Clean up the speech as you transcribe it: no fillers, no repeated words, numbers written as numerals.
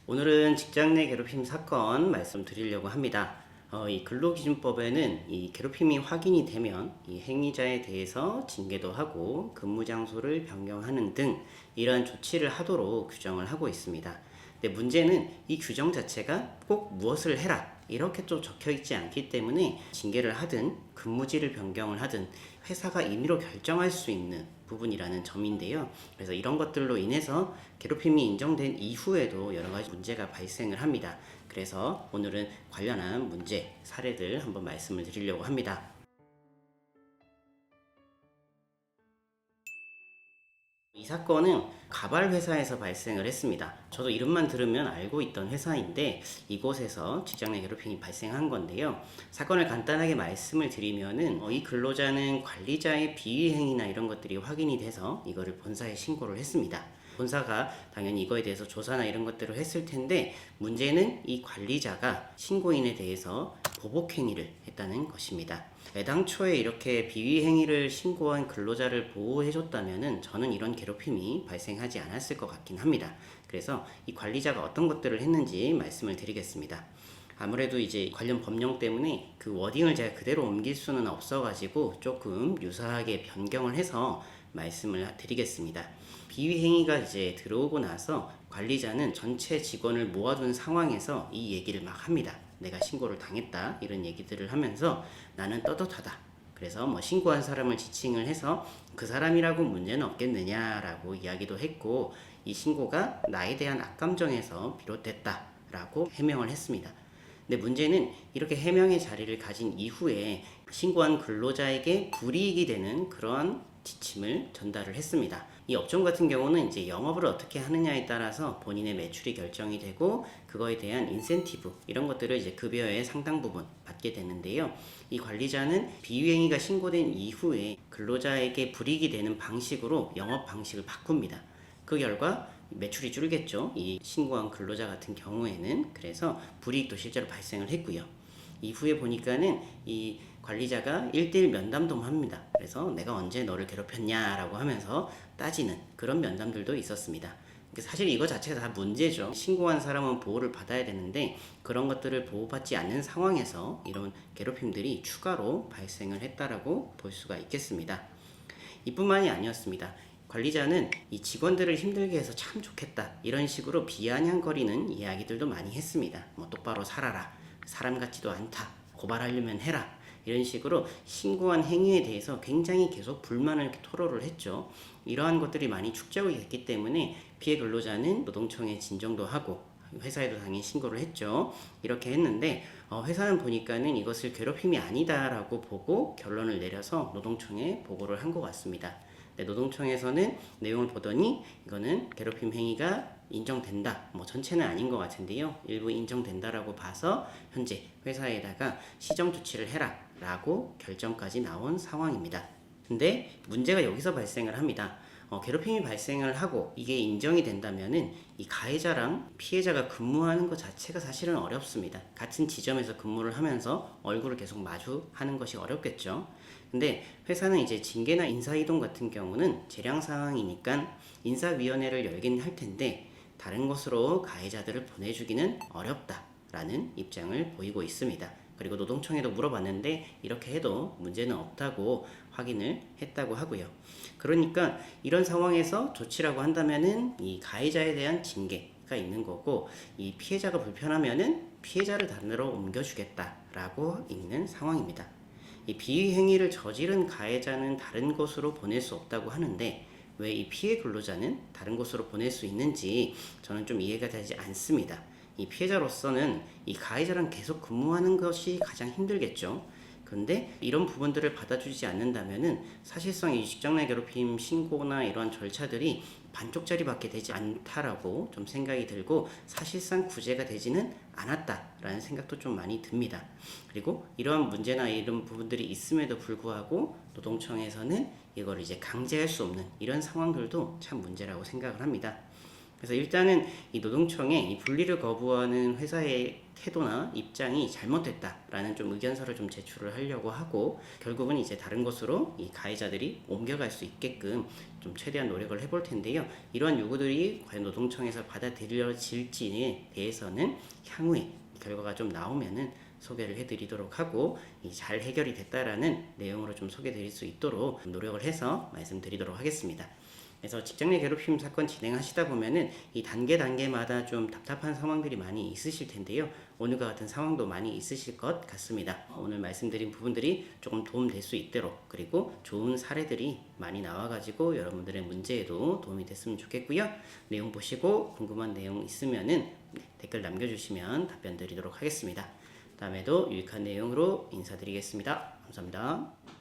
오늘은 직장 내 괴롭힘 사건 말씀드리려고 합니다. 이 근로기준법에는 이 괴롭힘이 확인이 되면 이 행위자에 대해서 징계도 하고 근무 장소를 변경하는 등 이러한 조치를 하도록 규정을 하고 있습니다. 근데 문제는 이 규정 자체가 꼭 무엇을 해라 이렇게 또 적혀 있지 않기 때문에 징계를 하든 근무지를 변경을 하든 회사가 임의로 결정할 수 있는 부분이라는 점인데요. 그래서 이런 것들로 인해서 괴롭힘이 인정된 이후에도 여러 가지 문제가 발생을 합니다. 그래서 오늘은 관련한 문제, 사례들 한번 말씀을 드리려고 합니다. 이 사건은 가발 회사에서 발생을 했습니다. 저도 이름만 들으면 알고 있던 회사인데 이곳에서 직장 내 괴롭힘이 발생한 건데요. 사건을 간단하게 말씀을 드리면은 이 근로자는 관리자의 비위 행위나 이런 것들이 확인이 돼서 이거를 본사에 신고를 했습니다. 본사가 당연히 이거에 대해서 조사나 이런 것들을 했을 텐데 문제는 이 관리자가 신고인에 대해서 보복행위를 했다는 것입니다. 애당초에 이렇게 비위행위를 신고한 근로자를 보호해줬다면 저는 이런 괴롭힘이 발생하지 않았을 것 같긴 합니다. 그래서 이 관리자가 어떤 것들을 했는지 말씀을 드리겠습니다. 아무래도 이제 관련 법령 때문에 그 워딩을 제가 그대로 옮길 수는 없어가지고 조금 유사하게 변경을 해서 말씀을 드리겠습니다. 비위행위가 이제 들어오고 나서 관리자는 전체 직원을 모아둔 상황에서 이 얘기를 막 합니다. 내가 신고를 당했다 이런 얘기들을 하면서 나는 떳떳하다. 그래서 뭐 신고한 사람을 지칭을 해서 그 사람이라고 문제는 없겠느냐라고 이야기도 했고 이 신고가 나에 대한 악감정에서 비롯됐다라고 해명을 했습니다. 근데 문제는 이렇게 해명의 자리를 가진 이후에 신고한 근로자에게 불이익이 되는 그런 지침을 전달을 했습니다. 이 업종 같은 경우는 이제 영업을 어떻게 하느냐에 따라서 본인의 매출이 결정이 되고 그거에 대한 인센티브 이런 것들을 이제 급여의 상당 부분 받게 되는데요. 이 관리자는 비위행위가 신고된 이후에 근로자에게 불이익이 되는 방식으로 영업 방식을 바꿉니다. 그 결과 매출이 줄겠죠. 이 신고한 근로자 같은 경우에는. 그래서 불이익도 실제로 발생을 했고요. 이후에 보니까는 이 관리자가 1대1 면담도 합니다. 그래서 내가 언제 너를 괴롭혔냐라고 하면서 따지는 그런 면담들도 있었습니다. 사실 이거 자체가 다 문제죠. 신고한 사람은 보호를 받아야 되는데 그런 것들을 보호받지 않는 상황에서 이런 괴롭힘들이 추가로 발생을 했다라고 볼 수가 있겠습니다. 이뿐만이 아니었습니다. 관리자는 이 직원들을 힘들게 해서 참 좋겠다 이런 식으로 비아냥거리는 이야기들도 많이 했습니다. 뭐 똑바로 살아라, 사람 같지도 않다, 고발하려면 해라 이런 식으로 신고한 행위에 대해서 굉장히 계속 불만을 이렇게 토로를 했죠. 이러한 것들이 많이 축적이 됐기 때문에 피해 근로자는 노동청에 진정도 하고 회사에도 당연히 신고를 했죠. 이렇게 했는데 회사는 보니까는 이것을 괴롭힘이 아니다라고 보고 결론을 내려서 노동청에 보고를 한 것 같습니다. 노동청에서는 내용을 보더니 이거는 괴롭힘 행위가 인정된다. 뭐 전체는 아닌 것 같은데요. 일부 인정된다라고 봐서 현재 회사에다가 시정 조치를 해라 라고 결정까지 나온 상황입니다. 근데 문제가 여기서 발생을 합니다. 괴롭힘이 발생을 하고 이게 인정이 된다면은 이 가해자랑 피해자가 근무하는 것 자체가 사실은 어렵습니다. 같은 지점에서 근무를 하면서 얼굴을 계속 마주하는 것이 어렵겠죠. 근데 회사는 이제 징계나 인사이동 같은 경우는 재량 상황이니까 인사위원회를 열긴 할 텐데 다른 곳으로 가해자들을 보내주기는 어렵다라는 입장을 보이고 있습니다. 그리고 노동청에도 물어봤는데 이렇게 해도 문제는 없다고 확인을 했다고 하고요. 그러니까 이런 상황에서 조치라고 한다면은 이 가해자에 대한 징계가 있는 거고 이 피해자가 불편하면은 피해자를 다른 데로 옮겨주겠다라고 있는 상황입니다. 이 비위 행위를 저지른 가해자는 다른 곳으로 보낼 수 없다고 하는데 왜 이 피해 근로자는 다른 곳으로 보낼 수 있는지 저는 좀 이해가 되지 않습니다. 이 피해자로서는 이 가해자랑 계속 근무하는 것이 가장 힘들겠죠. 그런데 이런 부분들을 받아주지 않는다면은 사실상 이 직장 내 괴롭힘 신고나 이러한 절차들이 반쪽짜리밖에 되지 않다라고 좀 생각이 들고 사실상 구제가 되지는 않았다라는 생각도 좀 많이 듭니다. 그리고 이러한 문제나 이런 부분들이 있음에도 불구하고 노동청에서는 이걸 이제 강제할 수 없는 이런 상황들도 참 문제라고 생각을 합니다. 그래서 일단은 이 노동청에 이 분리를 거부하는 회사의 태도나 입장이 잘못됐다라는 좀 의견서를 좀 제출을 하려고 하고, 결국은 이제 다른 곳으로 이 가해자들이 옮겨갈 수 있게끔 좀 최대한 노력을 해볼 텐데요. 이러한 요구들이 과연 노동청에서 받아들여질지에 대해서는 향후에 결과가 좀 나오면은 소개를 해드리도록 하고, 잘 해결이 됐다라는 내용으로 좀 소개드릴 수 있도록 노력을 해서 말씀드리도록 하겠습니다. 그래서 직장 내 괴롭힘 사건 진행하시다 보면은 이 단계마다 좀 답답한 상황들이 많이 있으실 텐데요. 오늘과 같은 상황도 많이 있으실 것 같습니다. 오늘 말씀드린 부분들이 조금 도움될 수 있도록, 그리고 좋은 사례들이 많이 나와가지고 여러분들의 문제에도 도움이 됐으면 좋겠고요. 내용 보시고 궁금한 내용 있으면은 댓글 남겨주시면 답변 드리도록 하겠습니다. 다음에도 유익한 내용으로 인사드리겠습니다. 감사합니다.